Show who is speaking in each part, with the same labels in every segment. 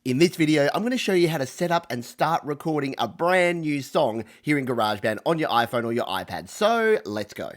Speaker 1: In this video, I'm going to show you how to set up and start recording a brand new song here in GarageBand on your iPhone or your iPad. So let's go.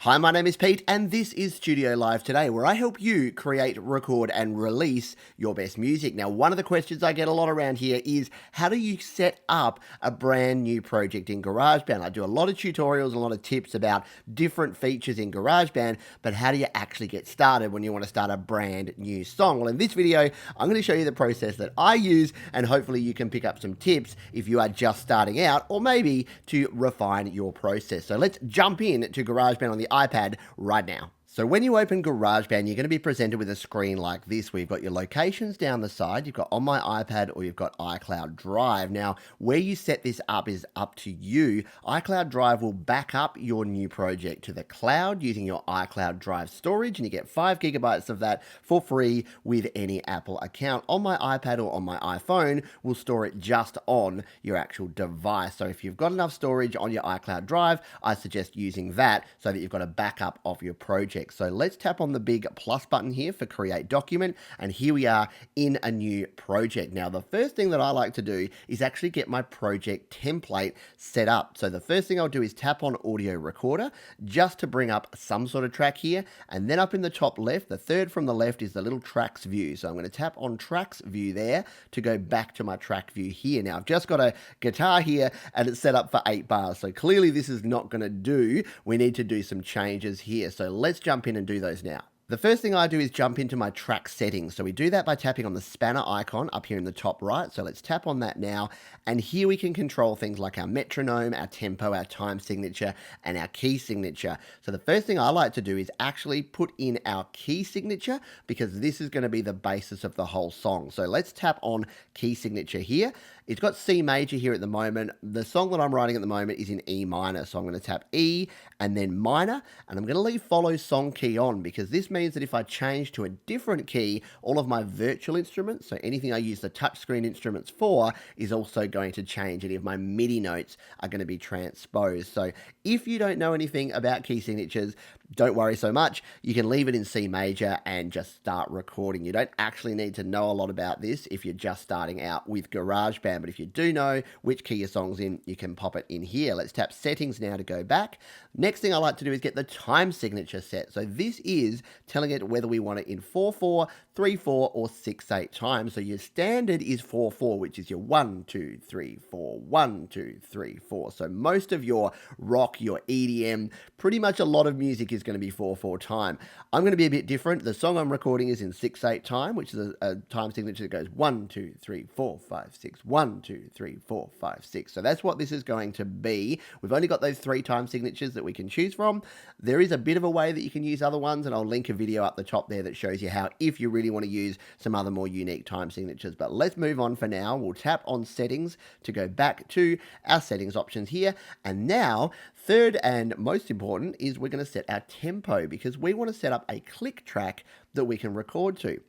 Speaker 1: Hi, my name is Pete, and this is Studio Live Today, where I help you create, record, and release your best music. Now, one of the questions I get a lot around here is, how do you set up a brand new project in GarageBand? I do a lot of tutorials, a lot of tips about different features in GarageBand, but how do you actually get started when you want to start a brand new song? Well, in this video, I'm going to show you the process that I use, and hopefully you can pick up some tips if you are just starting out, or maybe to refine your process. So let's jump in to GarageBand on the iPad right now. So when you open GarageBand, you're going to be presented with a screen like this, where you've got your locations down the side, you've got On My iPad, or you've got iCloud Drive. Now, where you set this up is up to you. iCloud Drive will back up your new project to the cloud using your iCloud Drive storage, and you get 5 gigabytes of that for free with any Apple account. On My iPad or on my iPhone, we'll store it just on your actual device. So if you've got enough storage on your iCloud Drive, I suggest using that so that you've got a backup of your project. So let's tap on the big plus button here for create document, and here we are in a new project. Now, the first thing that I like to do is actually get my project template set up. So the first thing I'll do is tap on audio recorder just to bring up some sort of track here, and then up in the top left, the third from the left, is the little tracks view. So I'm going to tap on tracks view there to go back to my track view here. Now, I've just got a guitar here and it's set up for 8 bars, so clearly this is not going to do. We need to do some changes here, so let's jump in and do those now. The first thing I do is jump into my track settings. So we do that by tapping on the spanner icon up here in the top right. So let's tap on that now. And here we can control things like our metronome, our tempo, our time signature, and our key signature. So the first thing I like to do is actually put in our key signature, because this is going to be the basis of the whole song. So let's tap on key signature here. It's got C major here at the moment. The song that I'm writing at the moment is in E minor. So I'm going to tap E and then minor, and I'm going to leave follow song key on, because this means that if I change to a different key, all of my virtual instruments, so anything I use the touchscreen instruments for, is also going to change. Any of my MIDI notes are going to be transposed. So if you don't know anything about key signatures, don't worry so much. You can leave it in C major and just start recording. You don't actually need to know a lot about this if you're just starting out with GarageBand, but if you do know which key your song's in, you can pop it in here. Let's tap settings now to go back. Next thing I like to do is get the time signature set. So this is telling it whether we want it in 4/4, 3/4, or 6/8 time. So your standard is 4/4, which is your 1, 2, 3, 4, 1, 2, 3, 4. So most of your rock, your EDM, pretty much a lot of music is going to be 4/4 time. I'm going to be a bit different. The song I'm recording is in 6/8 time, which is a time signature that goes 1, 2, 3, 4, 5, 6, 1, 2, 3, 4, 5, 6. So that's what this is going to be. We've only got those 3 time signatures that we can choose from. There is a bit of a way that you can use other ones, and I'll link a video up the top there that shows you how, if you really want to use some other more unique time signatures. But let's move on for now. We'll tap on settings to go back to our settings options here. And now, third and most important is we're going to set our tempo, because we want to set up a click track that we can record to.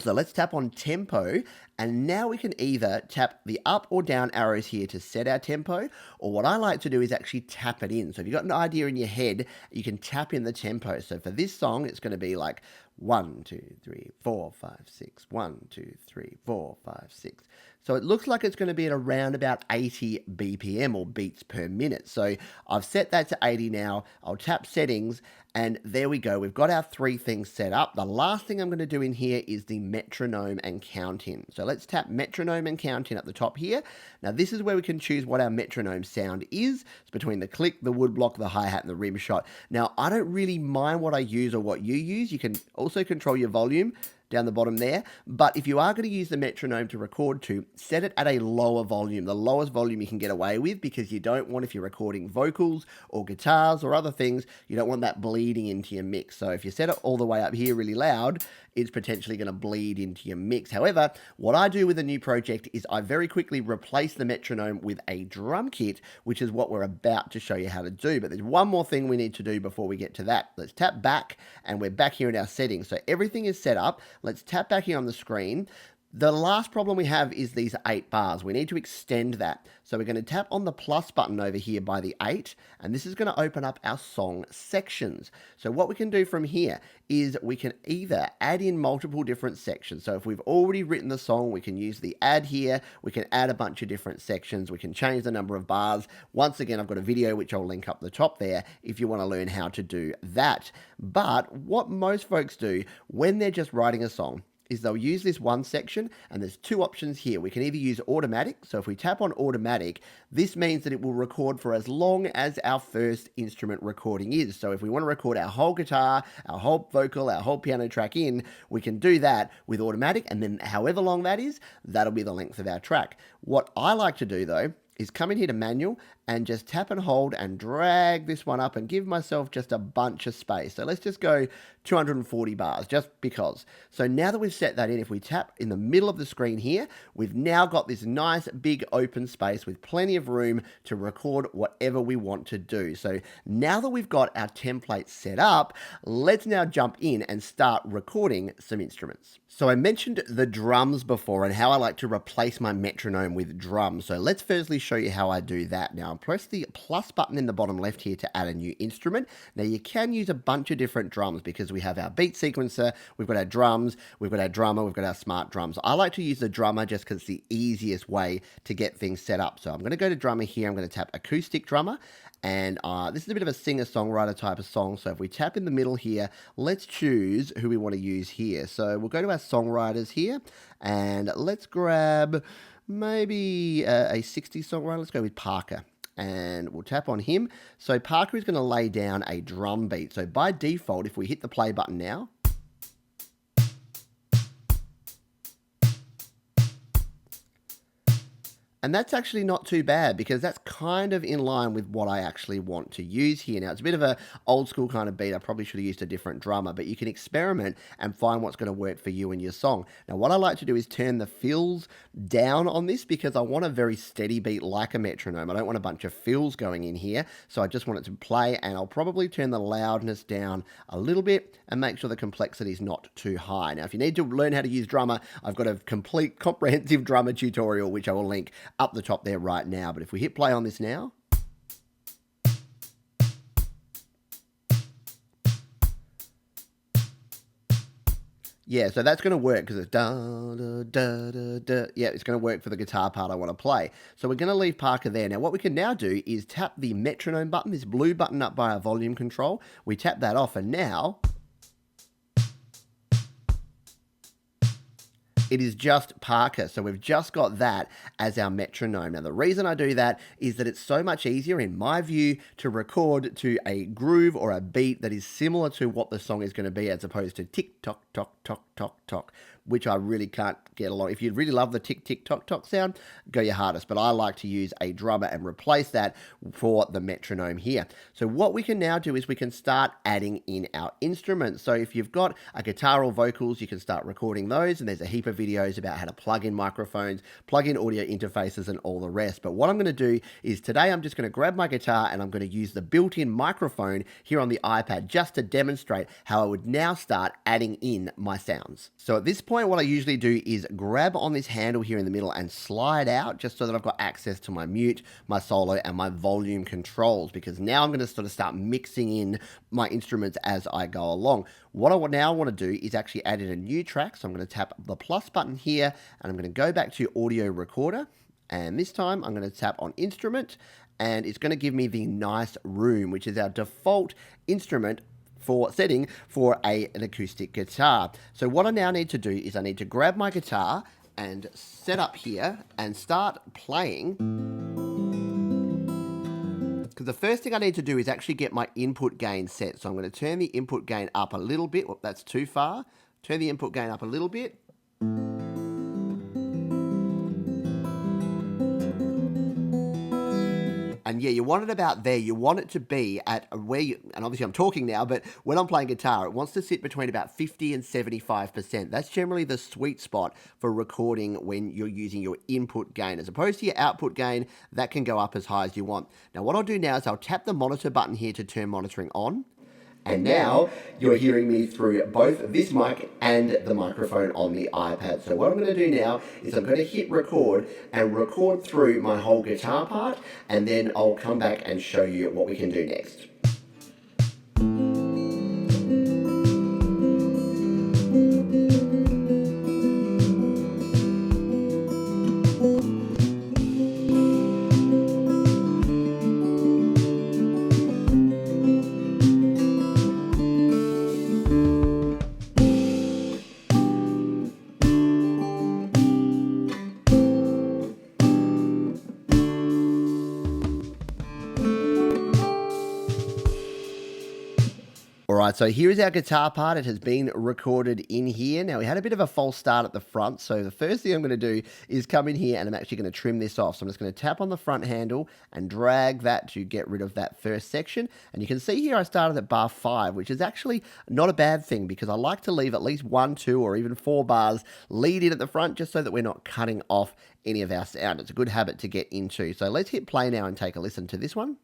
Speaker 1: So let's tap on tempo, and now we can either tap the up or down arrows here to set our tempo, or what I like to do is actually tap it in. So if you've got an idea in your head, you can tap in the tempo. So for this song, it's going to be like 1, 2, 3, 4, 5, 6, 1, 2, 3, 4, 5, 6. So it looks like it's going to be at around about 80 BPM, or beats per minute. So I've set that to 80 now. I'll tap settings, and there we go. We've got our 3 things set up. The last thing I'm going to do in here is the metronome and count in. So let's tap metronome and count in at the top here. Now this is where we can choose what our metronome sound is. It's between the click, the woodblock, the hi-hat, and the rim shot. Now I don't really mind what I use or what you use. You can also control your volume down the bottom there. But if you are going to use the metronome to record to, set it at a lower volume, the lowest volume you can get away with, because you don't want, if you're recording vocals or guitars or other things, you don't want that bleeding into your mix. So if you set it all the way up here really loud, it's potentially going to bleed into your mix. However, what I do with a new project is I very quickly replace the metronome with a drum kit, which is what we're about to show you how to do. But there's one more thing we need to do before we get to that. Let's tap back, and we're back here in our settings. So everything is set up. Let's tap back here on the screen. The last problem we have is these 8 bars. We need to extend that. So we're going to tap on the plus button over here by the 8, and this is going to open up our song sections. So what we can do from here is we can either add in multiple different sections. So if we've already written the song, we can use the add here. We can add a bunch of different sections. We can change the number of bars. Once again, I've got a video which I'll link up the top there if you want to learn how to do that. But what most folks do when they're just writing a song is they'll use this one section, and there's 2 options here. We can either use automatic. So if we tap on automatic, this means that it will record for as long as our first instrument recording is. So if we want to record our whole guitar, our whole vocal, our whole piano track in, we can do that with automatic, and then however long that is, that'll be the length of our track. What I like to do though is come in here to manual and just tap and hold and drag this one up and give myself just a bunch of space. So let's just go 240 bars just because. So now that we've set that in, if we tap in the middle of the screen here, we've now got this nice big open space with plenty of room to record whatever we want to do. So now that we've got our template set up, let's now jump in and start recording some instruments. So I mentioned the drums before and how I like to replace my metronome with drums. So let's firstly show you how I do that. Now press the plus button in the bottom left here to add a new instrument. Now you can use a bunch of different drums because we have our beat sequencer, we've got our drums, we've got our drummer, we've got our smart drums. I like to use the drummer just because it's the easiest way to get things set up. So I'm going to go to drummer here, I'm going to tap acoustic drummer. And this is a bit of a singer-songwriter type of song. So if we tap in the middle here, let's choose who we want to use here. So we'll go to our songwriters here and let's grab maybe a 60s songwriter. Let's go with Parker. And we'll tap on him. So Parker is going to lay down a drum beat. So by default, if we hit the play button now, and that's actually not too bad because that's kind of in line with what I actually want to use here. Now, it's a bit of a old school kind of beat. I probably should have used a different drummer, but you can experiment and find what's going to work for you and your song. Now, what I like to do is turn the fills down on this because I want a very steady beat like a metronome. I don't want a bunch of fills going in here, so I just want it to play, and I'll probably turn the loudness down a little bit and make sure the complexity is not too high. Now, if you need to learn how to use drummer, I've got a complete comprehensive drummer tutorial, which I will link up the top there right now. But if we hit play on this now, yeah, so that's going to work because it's da, da, da, da, da. Yeah, it's going to work for the guitar part I want to play. So we're going to leave Parker there. Now what we can now do is tap the metronome button, this blue button up by our volume control. We tap that off, and now it is just Parker. So we've just got that as our metronome. Now the reason I do that is that it's so much easier in my view to record to a groove or a beat that is similar to what the song is going to be, as opposed to tick tock tock tock tock tock, which I really can't get along. If you really love the tick tick tock tock sound, go your hardest, but I like to use a drummer and replace that for the metronome here. So what we can now do is we can start adding in our instruments. So if you've got a guitar or vocals, you can start recording those, and there's a heap of videos about how to plug in microphones, plug in audio interfaces, and all the rest. But what I'm going to do is today I'm just going to grab my guitar and I'm going to use the built-in microphone here on the iPad just to demonstrate how I would now start adding in my sounds. So at this point, what I usually do is grab on this handle here in the middle and slide out just so that I've got access to my mute, my solo, and my volume controls, because now I'm going to sort of start mixing in my instruments as I go along. What I now want to do is actually add in a new track. So I'm going to tap the plus button here and I'm going to go back to audio recorder. And this time I'm going to tap on instrument, and it's going to give me the nice room, which is our default instrument for setting for an acoustic guitar. So what I now need to do is I need to grab my guitar and set up here and start playing. Because the first thing I need to do is actually get my input gain set. So I'm going to turn the input gain up a little bit. Whoop, that's too far. Turn the input gain up a little bit. And yeah, you want it about there. You want it to be at where you, and obviously I'm talking now, but when I'm playing guitar, it wants to sit between about 50 and 75%. That's generally the sweet spot for recording when you're using your input gain. As opposed to your output gain, that can go up as high as you want. Now what I'll do now is I'll tap the monitor button here to turn monitoring on. And now you're hearing me through both this mic and the microphone on the iPad. So what I'm going to do now is I'm going to hit record and record through my whole guitar part, and then I'll come back and show you what we can do next. Alright, so here is our guitar part. It has been recorded in here. Now, we had a bit of a false start at the front, so the first thing I'm going to do is come in here and I'm actually going to trim this off. So I'm just going to tap on the front handle and drag that to get rid of that first section. And you can see here I started at bar 5, which is actually not a bad thing because I like to leave at least 1, 2, or even 4 bars lead in at the front just so that we're not cutting off any of our sound. It's a good habit to get into. So let's hit play now and take a listen to this one.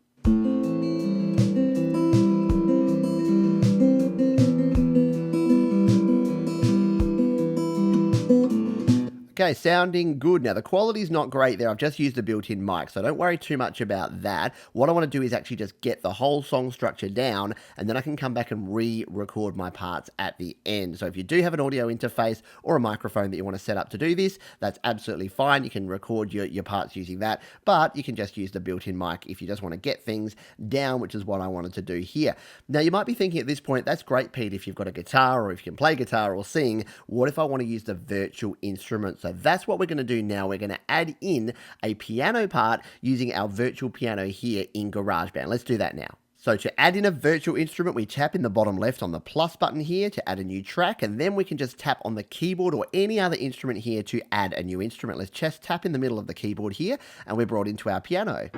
Speaker 1: Okay, sounding good. Now, the quality's not great there. I've just used a built-in mic, so don't worry too much about that. What I want to do is actually just get the whole song structure down, and then I can come back and re-record my parts at the end. So if you do have an audio interface or a microphone that you want to set up to do this, that's absolutely fine. You can record your parts using that, but you can just use the built-in mic if you just want to get things down, which is what I wanted to do here. Now, you might be thinking at this point, that's great, Pete, if you've got a guitar or if you can play guitar or sing. What if I want to use the virtual instrument? So that's what we're going to do now. We're going to add in a piano part using our virtual piano here in GarageBand. Let's do that now. So to add in a virtual instrument, we tap in the bottom left on the plus button here to add a new track, and then we can just tap on the keyboard or any other instrument here to add a new instrument. Let's just tap in the middle of the keyboard here, and we're brought into our piano.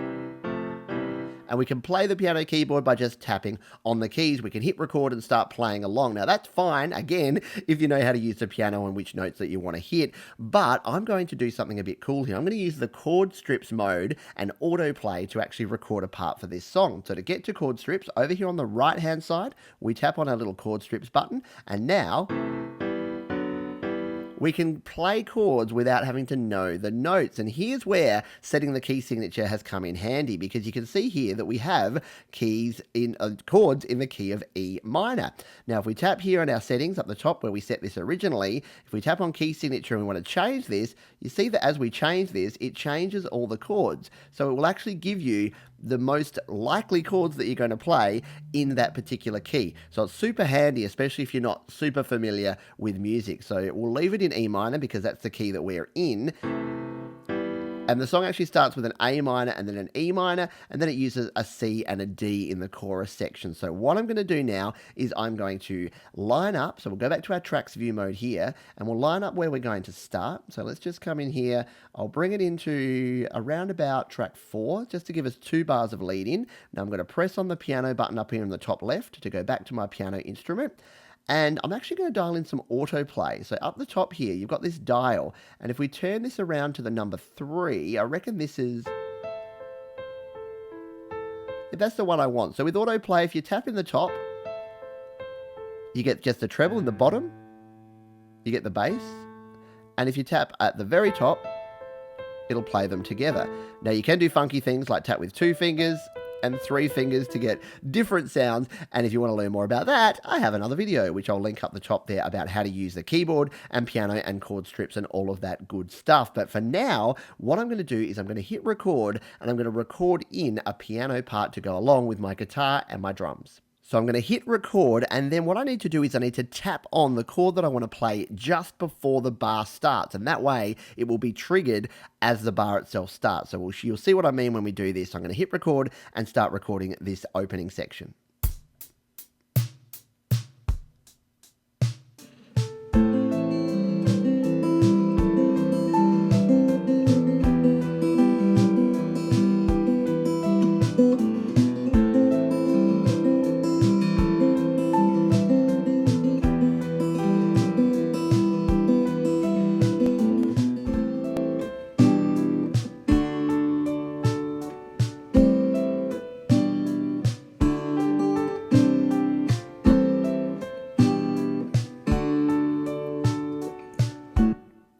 Speaker 1: And we can play the piano keyboard by just tapping on the keys. We can hit record and start playing along. Now, that's fine, again, if you know how to use the piano and which notes that you want to hit. But I'm going to do something a bit cool here. I'm going to use the chord strips mode and autoplay to actually record a part for this song. So to get to chord strips, over here on the right-hand side, we tap on our little chord strips button. And now we can play chords without having to know the notes. And here's where setting the key signature has come in handy, because you can see here that we have keys in chords in the key of E minor. Now, if we tap here on our settings up the top where we set this originally, if we tap on key signature and we want to change this, you see that as we change this, it changes all the chords. So it will actually give you the most likely chords that you're going to play in that particular key. So it's super handy, especially if you're not super familiar with music. So we'll leave it in E minor because that's the key that we're in. And the song actually starts with an A minor and then an E minor, and then it uses a C and a D in the chorus section. So what I'm going to do now is I'm going to line up. So we'll go back to our tracks view mode here, and we'll line up where we're going to start. So let's just come in here. I'll bring it into around about track 4, just to give us 2 bars of lead in. Now I'm going to press on the piano button up here in the top left to go back to my piano instrument. And I'm actually going to dial in some autoplay. So up the top here, you've got this dial. And if we turn this around to the number 3, I reckon this is... yeah, that's the one I want. So with autoplay, if you tap in the top, you get just the treble in the bottom. You get the bass. And if you tap at the very top, it'll play them together. Now you can do funky things like tap with 2 fingers and 3 fingers to get different sounds. And if you want to learn more about that, I have another video, which I'll link up the top there, about how to use the keyboard and piano and chord strips and all of that good stuff. But for now, what I'm going to do is I'm going to hit record, and I'm going to record in a piano part to go along with my guitar and my drums. So I'm going to hit record, and then what I need to do is I need to tap on the chord that I want to play just before the bar starts, and that way it will be triggered as the bar itself starts. So you'll see what I mean when we do this. I'm going to hit record and start recording this opening section.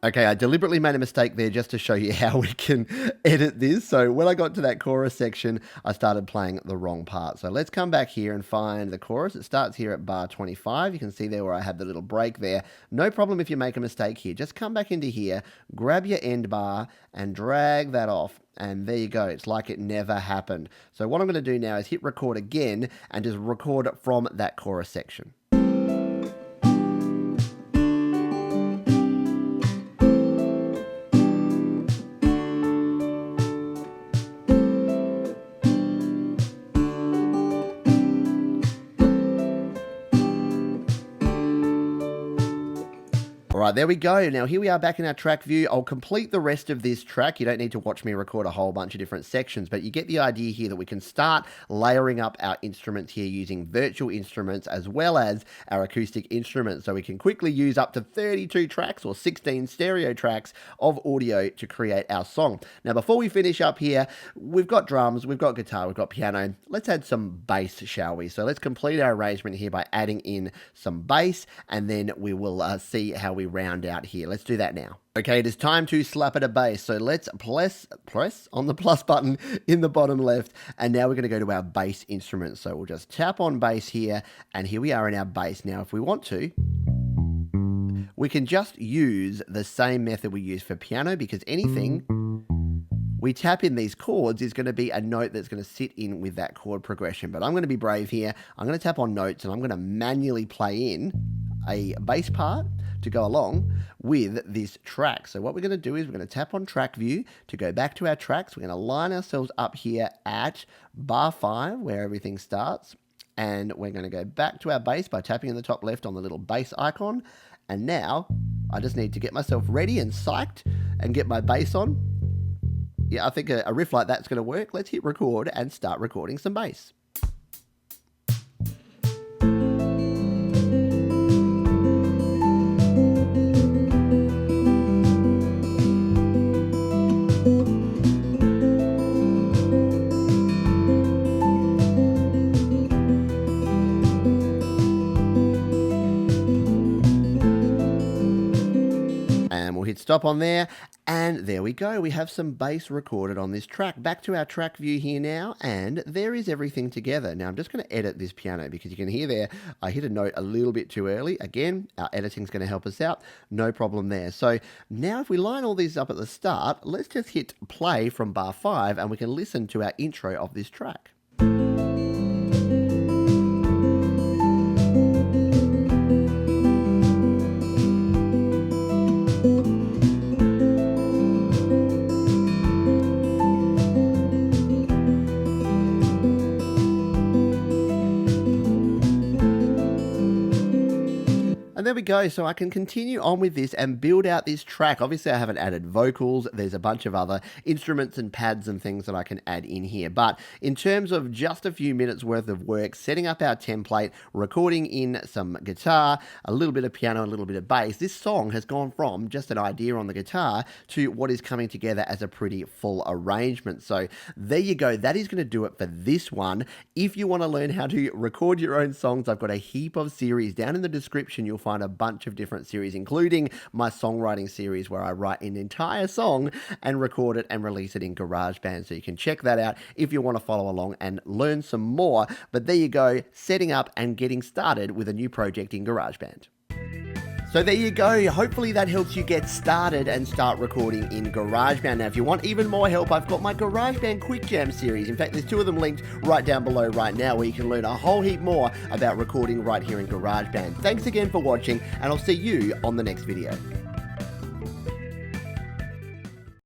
Speaker 1: Okay, I deliberately made a mistake there just to show you how we can edit this. So when I got to that chorus section, I started playing the wrong part. So let's come back here and find the chorus. It starts here at bar 25. You can see there where I had the little break there. No problem if you make a mistake here. Just come back into here, grab your end bar and drag that off. And there you go. It's like it never happened. So what I'm going to do now is hit record again and just record from that chorus section. All right, there we go. Now here we are back in our track view. I'll complete the rest of this track. You don't need to watch me record a whole bunch of different sections, but you get the idea here that we can start layering up our instruments here using virtual instruments as well as our acoustic instruments. So we can quickly use up to 32 tracks or 16 stereo tracks of audio to create our song. Now before we finish up here, we've got drums, we've got guitar, we've got piano. Let's add some bass, shall we? So let's complete our arrangement here by adding in some bass, and then we will see how we round out here. Let's do that now. Okay, it is time to slap at a bass. So let's press on the plus button in the bottom left. And now we're going to go to our bass instrument. So we'll just tap on bass here. And here we are in our bass. Now, if we want to, we can just use the same method we use for piano, because anything we tap in these chords is going to be a note that's going to sit in with that chord progression. But I'm going to be brave here. I'm going to tap on notes and I'm going to manually play in a bass part to go along with this track. So what we're going to do is we're going to tap on track view to go back to our tracks. We're going to line ourselves up here at bar 5 where everything starts. And we're going to go back to our bass by tapping in the top left on the little bass icon. And now I just need to get myself ready and psyched and get my bass on. Yeah, I think a riff like that's going to work. Let's hit record and start recording some bass. Hit stop on there, and there we go. We have some bass recorded on this track. Back to our track view here now, and there is everything together. Now I'm just going to edit this piano because you can hear there I hit a note a little bit too early. Again, our editing is going to help us out. No problem there. So now if we line all these up at the start, let's just hit play from bar 5 and we can listen to our intro of this track. There we go. So I can continue on with this and build out this track. Obviously, I haven't added vocals. There's a bunch of other instruments and pads and things that I can add in here. But in terms of just a few minutes worth of work, setting up our template, recording in some guitar, a little bit of piano, a little bit of bass, this song has gone from just an idea on the guitar to what is coming together as a pretty full arrangement. So there you go. That is going to do it for this one. If you want to learn how to record your own songs, I've got a heap of series down in the description. You'll find a bunch of different series, including my songwriting series where I write an entire song and record it and release it in GarageBand. So you can check that out if you want to follow along and learn some more. But there you go, setting up and getting started with a new project in GarageBand. So there you go. Hopefully that helps you get started and start recording in GarageBand. Now, if you want even more help, I've got my GarageBand Quick Jam series. In fact, there's 2 of them linked right down below right now where you can learn a whole heap more about recording right here in GarageBand. Thanks again for watching, and I'll see you on the next video.